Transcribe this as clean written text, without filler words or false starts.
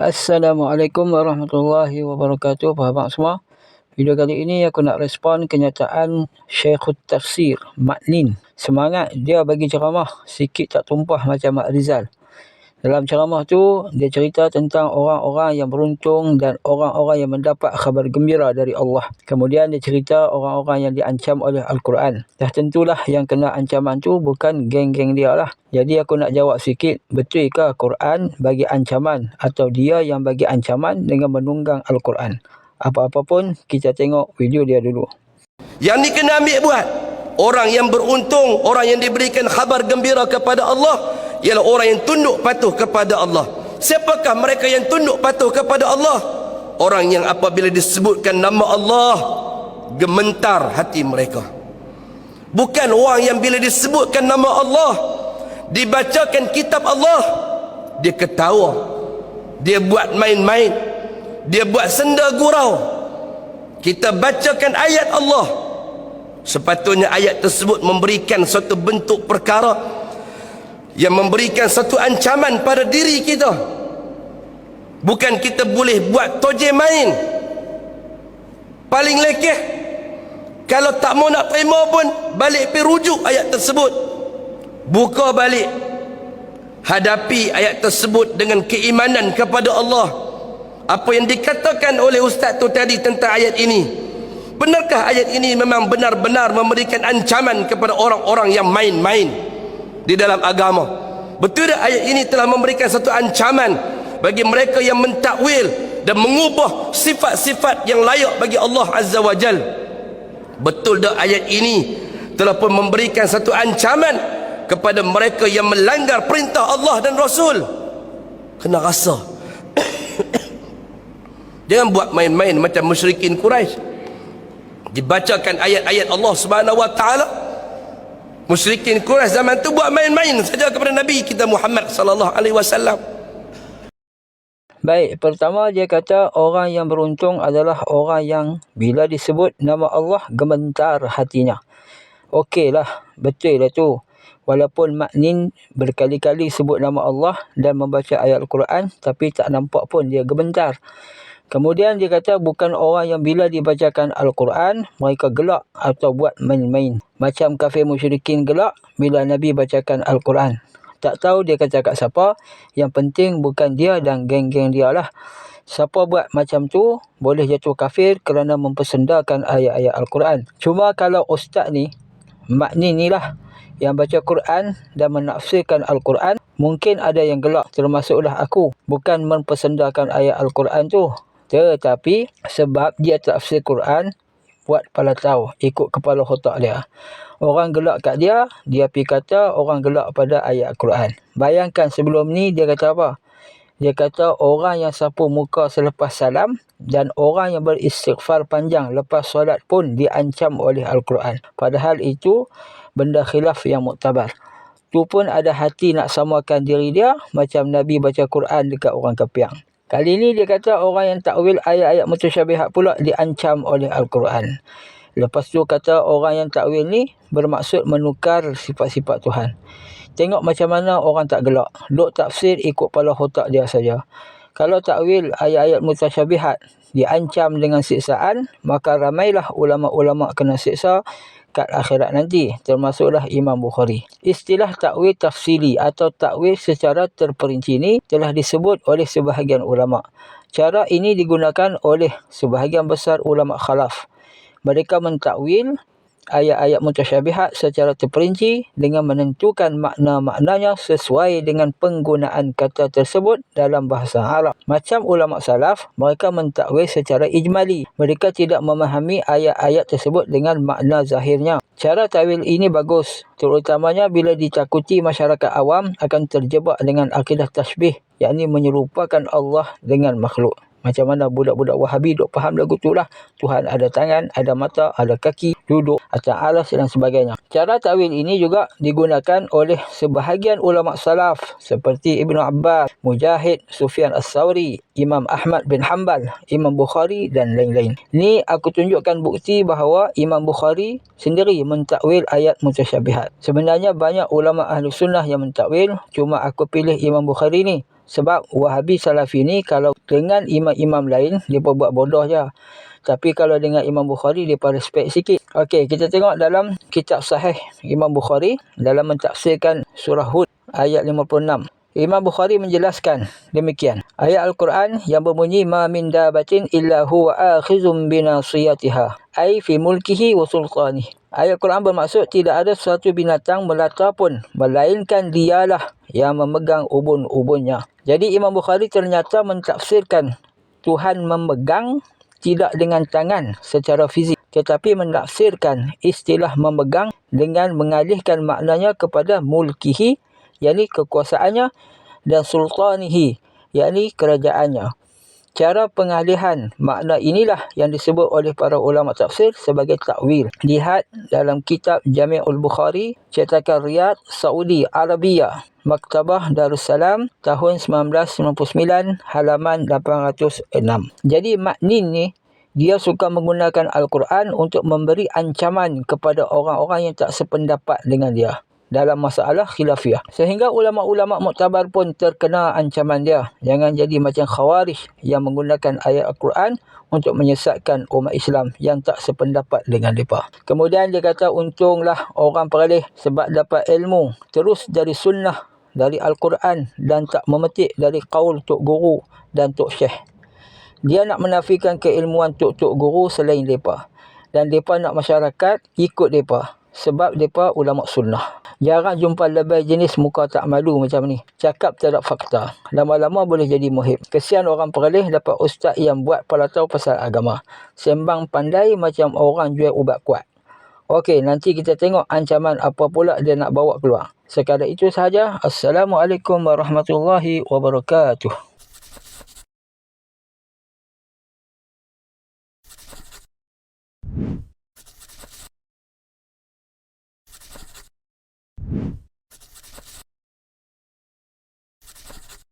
Assalamualaikum warahmatullahi wabarakatuh, sahabat semua. Video kali ini aku nak respon kenyataan Syekhut Tafsir Maknin. Semangat dia bagi ceramah, sikit tak tumpah macam Mak Rizal. Dalam ceramah tu, dia cerita tentang orang-orang yang beruntung dan orang-orang yang mendapat khabar gembira dari Allah. Kemudian dia cerita orang-orang yang diancam oleh Al-Quran. Dah tentulah yang kena ancaman tu bukan geng-geng dia lah. Jadi aku nak jawab sikit, betulkah Quran bagi ancaman atau dia yang bagi ancaman dengan menunggang Al-Quran? Apa-apa pun, kita tengok video dia dulu. Yang ni kena ambil buat. Orang yang beruntung, orang yang diberikan khabar gembira kepada Allah, ialah orang yang tunduk patuh kepada Allah. Siapakah mereka yang tunduk patuh kepada Allah? Orang yang apabila disebutkan nama Allah, gementar hati mereka. Bukan orang yang bila disebutkan nama Allah, dibacakan kitab Allah, dia ketawa, dia buat main-main, dia buat senda gurau. Kita bacakan ayat Allah, sepatutnya ayat tersebut memberikan suatu bentuk perkara yang memberikan satu ancaman pada diri kita. Bukan kita boleh buat toje main. Paling lekeh, kalau tak mau nak terima pun, balik pergi rujuk ayat tersebut, buka balik, hadapi ayat tersebut dengan keimanan kepada Allah. Apa yang dikatakan oleh ustaz tu tadi tentang ayat ini, benarkah ayat ini memang benar-benar memberikan ancaman kepada orang-orang yang main-main di dalam agama? Betul tak ayat ini telah memberikan satu ancaman bagi mereka yang mentakwil dan mengubah sifat-sifat yang layak bagi Allah Azza wa Jal? Betul tak ayat ini telah pun memberikan satu ancaman kepada mereka yang melanggar perintah Allah dan Rasul? Kena rasa. Jangan buat main-main macam musyrikin Quraisy. Dibacakan ayat-ayat Allah Subhanahu wa taala, musyrikin Quraisy zaman tu buat main-main saja kepada Nabi kita Muhammad sallallahu alaihi wasallam. Baik, pertama dia kata orang yang beruntung adalah orang yang bila disebut nama Allah gementar hatinya. Okeylah, betul lah tu. Walaupun Maknin berkali-kali sebut nama Allah dan membaca ayat Al-Quran, tapi tak nampak pun dia gementar. Kemudian dia kata bukan orang yang bila dibacakan Al-Quran mereka gelak atau buat main-main. Macam kafir musyrikin gelak bila Nabi bacakan Al-Quran. Tak tahu dia kata kat siapa, yang penting bukan dia dan geng-geng dia lah. Siapa buat macam tu boleh jatuh kafir kerana mempersendakan ayat-ayat Al-Quran. Cuma kalau ustaz ni, Maknin ni lah, yang baca Quran dan menafsirkan Al-Quran, mungkin ada yang gelak, termasuklah aku. Bukan mempersendakan ayat Al-Quran tu, tetapi sebab dia tafsir Quran buat kepala tahu, ikut kepala otak dia. Orang gelak kat dia, dia pergi kata orang gelak pada ayat Al-Quran. Bayangkan sebelum ni dia kata apa? Dia kata orang yang sapu muka selepas salam dan orang yang beristighfar panjang lepas solat pun diancam oleh Al-Quran. Padahal itu benda khilaf yang muktabar. Tu pun ada hati nak samakan diri dia macam Nabi baca Quran dekat orang kepiang. Kali ni dia kata orang yang takwil ayat-ayat mutasyabihat pula diancam oleh Al-Quran. Lepas tu kata orang yang takwil ni bermaksud menukar sifat-sifat Tuhan. Tengok macam mana orang tak gelak. Duk tafsir ikut kepala otak dia saja. Kalau takwil ayat-ayat mutasyabihat diancam dengan siksaan, maka ramailah ulama-ulama kena siksa kat akhirat nanti, termasuklah Imam Bukhari. Istilah takwil tafsili atau takwil secara terperinci ini telah disebut oleh sebahagian ulama. Cara ini digunakan oleh sebahagian besar ulama khalaf. Mereka mentakwil ayat-ayat mutasyabihat secara terperinci dengan menentukan makna-maknanya sesuai dengan penggunaan kata tersebut dalam bahasa Arab. Macam ulama salaf, mereka mentakwil secara ijmali. Mereka tidak memahami ayat-ayat tersebut dengan makna zahirnya. Cara takwil ini bagus, terutamanya bila ditakuti masyarakat awam akan terjebak dengan akidah tashbih, yakni menyerupakan Allah dengan makhluk. Macam mana budak-budak Wahabi duk faham lagu tu lah. Tuhan ada tangan, ada mata, ada kaki, duduk atas alas dan sebagainya. Cara takwil ini juga digunakan oleh sebahagian ulama salaf seperti Ibnu Abbas, Mujahid, Sufyan As-Sawri, Imam Ahmad bin Hanbal, Imam Bukhari dan lain-lain. Ni aku tunjukkan bukti bahawa Imam Bukhari sendiri mentakwil ayat mutasyabihat. Sebenarnya banyak ulama ahli sunnah yang mentakwil, cuma aku pilih Imam Bukhari ni Sebab Wahabi Salafi ni kalau dengan imam-imam lain, mereka buat bodoh je. Tapi kalau dengan Imam Bukhari, mereka respect sikit. Okey, kita tengok dalam kitab sahih Imam Bukhari, dalam mentafsirkan surah Hud ayat 56. Imam Bukhari menjelaskan demikian. Ayat Al-Quran yang berbunyi, Ma min dabatin illa huwa akhizum binasiyatiha. Ay fi mulkihi wa sultanih. Ayat Quran bermaksud tidak ada suatu binatang melata pun, melainkan dialah yang memegang ubun-ubunnya. Jadi Imam Bukhari ternyata mentafsirkan Tuhan memegang tidak dengan tangan secara fizik, tetapi menafsirkan istilah memegang dengan mengalihkan maknanya kepada mulkihi, yakni kekuasaannya, dan sultanihi, yakni kerajaannya. Cara pengalihan makna inilah yang disebut oleh para ulama tafsir sebagai takwil. Lihat dalam kitab Jami'ul Bukhari, cetakan Riyadh, Saudi Arabia, Maktabah Darussalam, tahun 1999, halaman 806. Jadi Maknin ni, dia suka menggunakan Al-Quran untuk memberi ancaman kepada orang-orang yang tak sependapat dengan dia dalam masalah khilafiyah. Sehingga ulama-ulama muktabar pun terkena ancaman dia. Jangan jadi macam Khawarij yang menggunakan ayat Al-Quran untuk menyesatkan umat Islam yang tak sependapat dengan mereka. Kemudian dia kata, untunglah orang peralih sebab dapat ilmu terus dari sunnah, dari Al-Quran, dan tak memetik dari qaul Tok Guru dan Tok Syekh. Dia nak menafikan keilmuan Tok Guru selain mereka. Dan mereka nak masyarakat ikut mereka. Sebab mereka ulama sunnah. Jarang jumpa lebay jenis muka tak malu macam ni. Cakap tak ada fakta. Lama-lama boleh jadi muhib. Kesian orang peralih dapat ustaz yang buat palatau pasal agama. Sembang pandai macam orang jual ubat kuat. Okey, nanti kita tengok ancaman apa pula dia nak bawa keluar. Sekadar itu sahaja. Assalamualaikum warahmatullahi wabarakatuh.